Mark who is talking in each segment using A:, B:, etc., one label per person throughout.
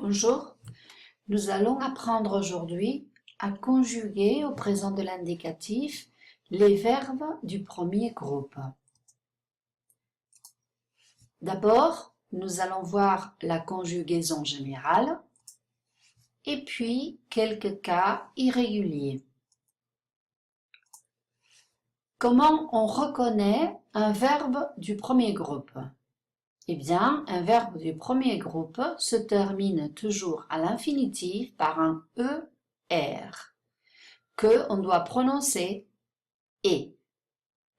A: Bonjour, nous allons apprendre aujourd'hui à conjuguer au présent de l'indicatif les verbes du premier groupe. D'abord, nous allons voir la conjugaison générale et puis quelques cas irréguliers. Comment on reconnaît un verbe du premier groupe? Eh bien, un verbe du premier groupe se termine toujours à l'infinitif par un ER que on doit prononcer et.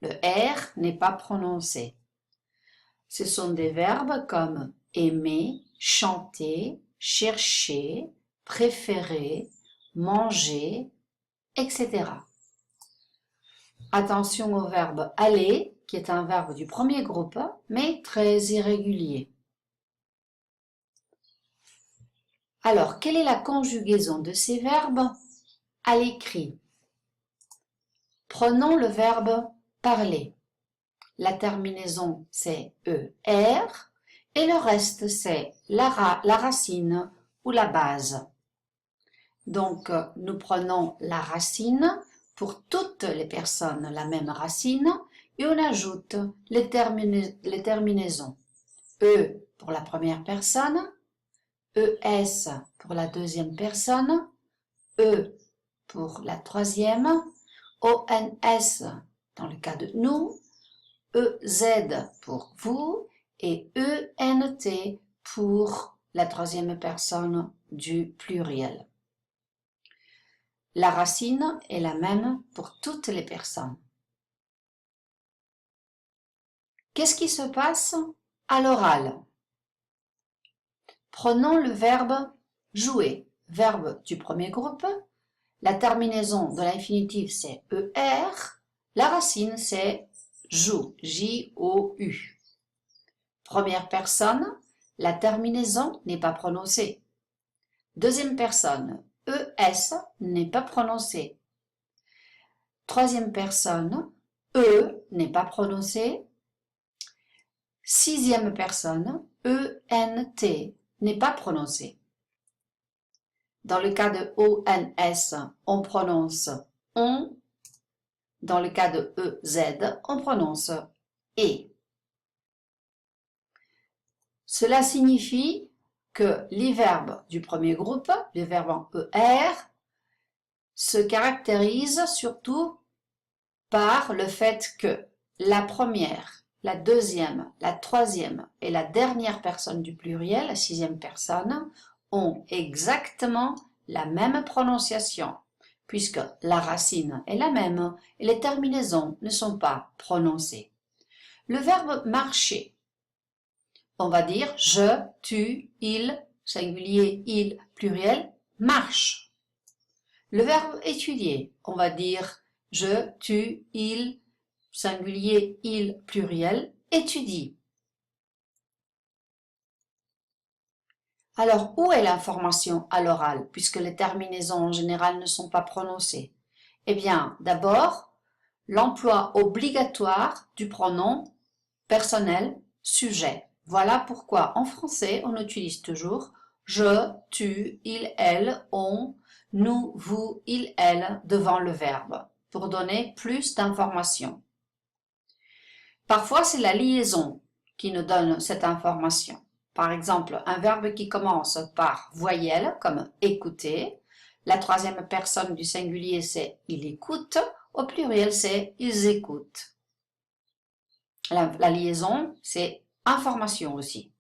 A: Le R n'est pas prononcé. Ce sont des verbes comme aimer, chanter, chercher, préférer, manger, etc. Attention au verbe aller, qui est un verbe du premier groupe, mais très irrégulier. Alors, quelle est la conjugaison de ces verbes à l'écrit? Prenons le verbe parler. La terminaison c'est ER et le reste c'est la racine ou la base. Donc, nous prenons la racine pour toutes les personnes, la même racine, et on ajoute les terminaisons. E pour la première personne, ES pour la deuxième personne, E pour la troisième, ONS dans le cas de nous, EZ pour vous et ENT pour la troisième personne du pluriel. La racine est la même pour toutes les personnes. Qu'est-ce qui se passe à l'oral? Prenons le verbe jouer, verbe du premier groupe. La terminaison de l'infinitif c'est ER, la racine c'est joue, J-O-U. Première personne, la terminaison n'est pas prononcée. Deuxième personne, ES n'est pas prononcé. Troisième personne, E n'est pas prononcé. Sixième personne, ENT n'est pas prononcé. Dans le cas de ONS, on prononce on. Dans le cas de EZ, on prononce et. Cela signifie que les verbes du premier groupe, les verbes en ER, se caractérisent surtout par le fait que la première, la deuxième, la troisième et la dernière personne du pluriel, la sixième personne, ont exactement la même prononciation, puisque la racine est la même et les terminaisons ne sont pas prononcées. Le verbe marcher, on va dire je, tu, il, singulier, il, pluriel, marche. Le verbe étudier, on va dire je, tu, il, singulier, il, pluriel, étudie. Alors, où est l'information à l'oral, puisque les terminaisons en général ne sont pas prononcées? Eh bien, d'abord, l'emploi obligatoire du pronom personnel sujet. Voilà pourquoi en français, on utilise toujours je, tu, il, elle, on, nous, vous, il, elle devant le verbe pour donner plus d'informations. Parfois, c'est la liaison qui nous donne cette information. Par exemple, un verbe qui commence par voyelle, comme écouter. La troisième personne du singulier, c'est il écoute. Au pluriel, c'est ils écoutent. La liaison, c'est information aussi.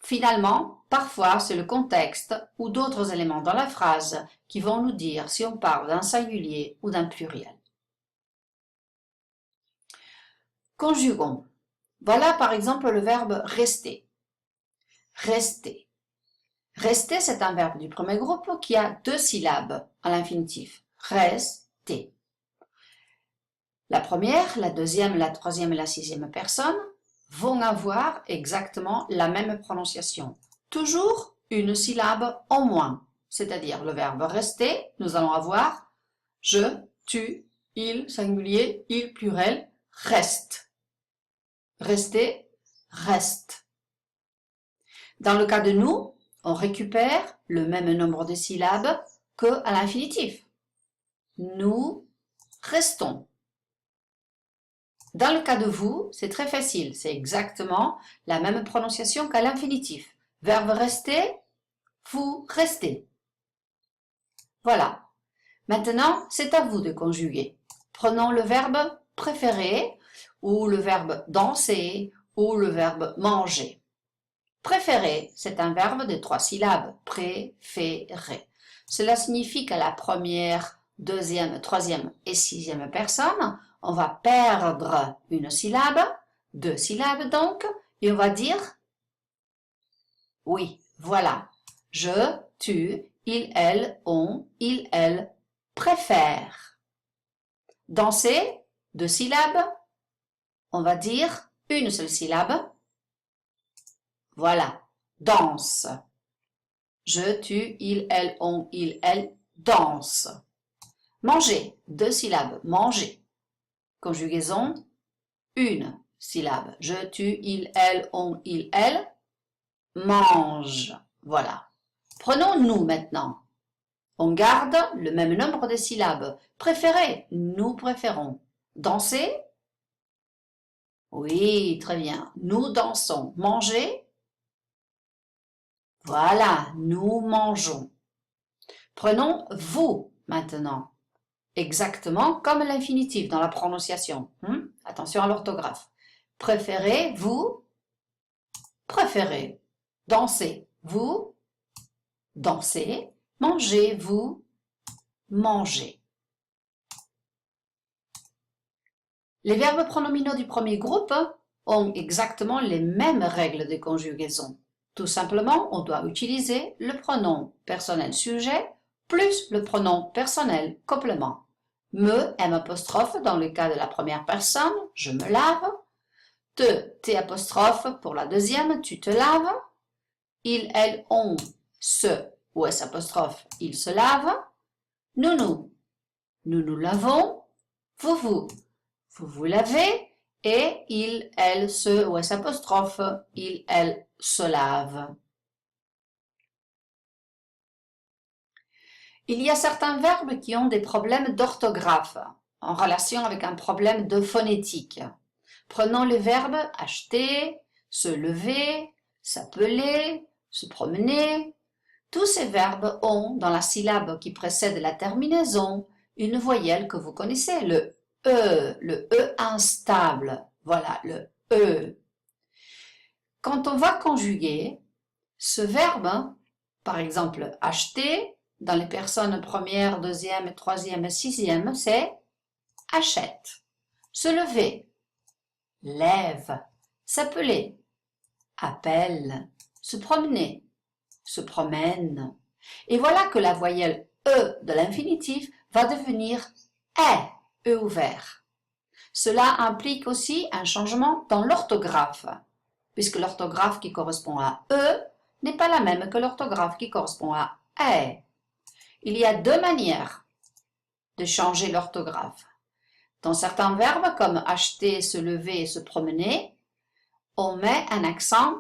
A: Finalement, parfois, c'est le contexte ou d'autres éléments dans la phrase qui vont nous dire si on parle d'un singulier ou d'un pluriel. Conjuguons. Voilà par exemple le verbe rester. Rester. Rester, c'est un verbe du premier groupe qui a deux syllabes à l'infinitif. Rester. La première, la deuxième, la troisième et la sixième personne vont avoir exactement la même prononciation. Toujours une syllabe en moins. C'est-à-dire le verbe rester, nous allons avoir je, tu, il, singulier, il, pluriel, reste. Rester, reste. Dans le cas de nous, on récupère le même nombre de syllabes qu'à l'infinitif. Nous restons. Dans le cas de vous, c'est très facile, c'est exactement la même prononciation qu'à l'infinitif. Verbe rester, vous restez. Voilà. Maintenant, c'est à vous de conjuguer. Prenons le verbe préférer ou le verbe danser ou le verbe manger. Préférer, c'est un verbe de 3 syllabes. Préférer. Cela signifie qu'à la première, deuxième, troisième et sixième personne, on va perdre une syllabe, 2 syllabes donc, et on va dire oui, voilà. Je, tu, il, elle, on, il, elle préfère. Danser, 2 syllabes, on va dire une seule syllabe. Voilà, danse. Je, tu, il, elle, on, il, elle danse. Manger, 2 syllabes, manger. Conjugaison, une syllabe. Je, tu, il, elle, on, il, elle mange. Voilà. Prenons nous maintenant. On garde le même nombre de syllabes. Préférer, nous préférons. Danser, oui, très bien. Nous dansons. Manger, voilà, nous mangeons. Prenons vous maintenant. Exactement comme l'infinitif dans la prononciation. Attention à l'orthographe. Préférez, vous, préférez. Danser, vous, dansez. Manger, vous, mangez. Les verbes pronominaux du premier groupe ont exactement les mêmes règles de conjugaison. Tout simplement, on doit utiliser le pronom personnel sujet plus le pronom personnel complément. Me, M apostrophe dans le cas de la première personne, je me lave. T apostrophe pour la deuxième, tu te laves. Il, elle, on, se ou S apostrophe, il se lave. Nous nous lavons. Vous vous lavez. Et il, elle, se ou S apostrophe, il, elle se lave. Il y a certains verbes qui ont des problèmes d'orthographe en relation avec un problème de phonétique. Prenons les verbes acheter, se lever, s'appeler, se promener. Tous ces verbes ont, dans la syllabe qui précède la terminaison, une voyelle que vous connaissez, le E instable. Voilà, le E. Quand on va conjuguer, ce verbe, par exemple acheter, dans les personnes première, deuxième, troisième, sixième, c'est achète. Se lever, lève. S'appeler, appelle. Se promener, se promène. Et voilà que la voyelle E de l'infinitif va devenir E ouvert. Cela implique aussi un changement dans l'orthographe, puisque l'orthographe qui correspond à E n'est pas la même que l'orthographe qui correspond à E. Il y a 2 manières de changer l'orthographe. Dans certains verbes comme acheter, se lever et se promener, on met un accent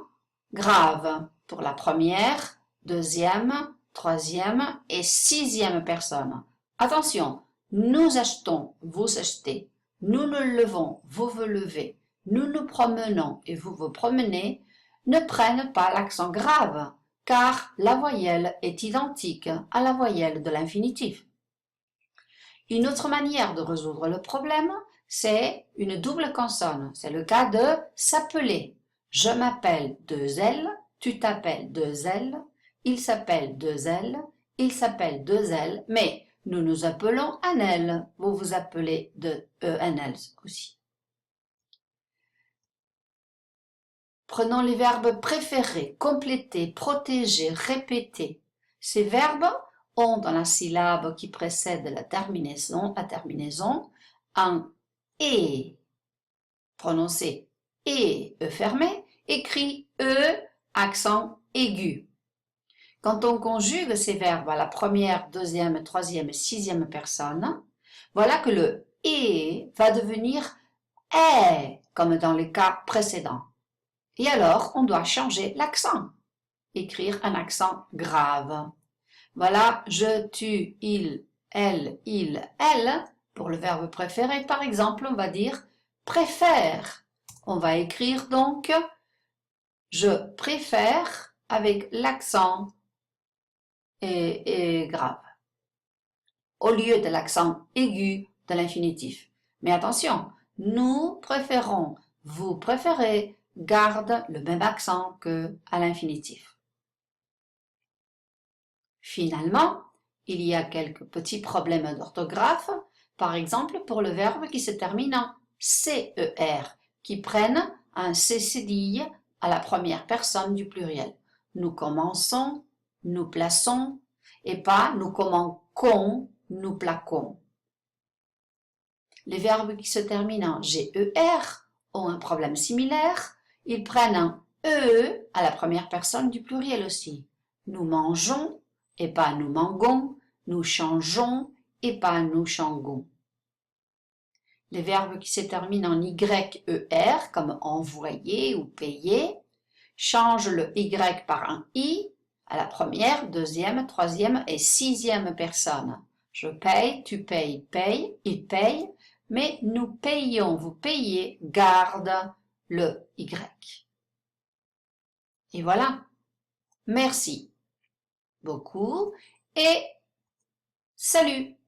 A: grave pour la première, deuxième, troisième et sixième personne. Attention, nous achetons, vous achetez, nous nous levons, vous vous levez, nous nous promenons et vous vous promenez ne prennent pas l'accent grave, car la voyelle est identique à la voyelle de l'infinitif. Une autre manière de résoudre le problème, c'est une double consonne. C'est le cas de s'appeler. Je m'appelle 2 L, tu t'appelles 2 L, il s'appelle 2 L, il s'appelle 2 L, mais nous nous appelons un L. Vous vous appelez un L aussi. Prenons les verbes préférer, compléter, protéger, répéter. Ces verbes ont dans la syllabe qui précède la terminaison un « et » prononcé « et » E fermé, écrit « e » accent aigu. Quand on conjugue ces verbes à la première, deuxième, troisième et sixième personne, voilà que le « et » va devenir « est » comme dans les cas précédents. Et alors, on doit changer l'accent. écrire un accent grave. Voilà, je, tu, il, elle, elle. Pour le verbe préférer, par exemple, on va dire préfère. On va écrire donc je préfère avec l'accent et grave, au lieu de l'accent aigu de l'infinitif. Mais attention, nous préférons, vous préférez, garde le même accent que à l'infinitif. Finalement, il y a quelques petits problèmes d'orthographe, par exemple pour le verbe qui se termine en CER, qui prennent un C cédille à la première personne du pluriel. Nous commençons, nous plaçons, et pas nous commençons, nous plaquons. Les verbes qui se terminent en GER ont un problème similaire. Ils prennent un E à la première personne du pluriel aussi. Nous mangeons et pas nous mangons. Nous changeons et pas nous changons. Les verbes qui se terminent en YER, comme envoyer ou payer, changent le Y par un I à la première, deuxième, troisième et sixième personne. Je paye, tu payes, paye, il paye, mais nous payons, vous payez, garde le Y. Et voilà. Merci beaucoup et salut!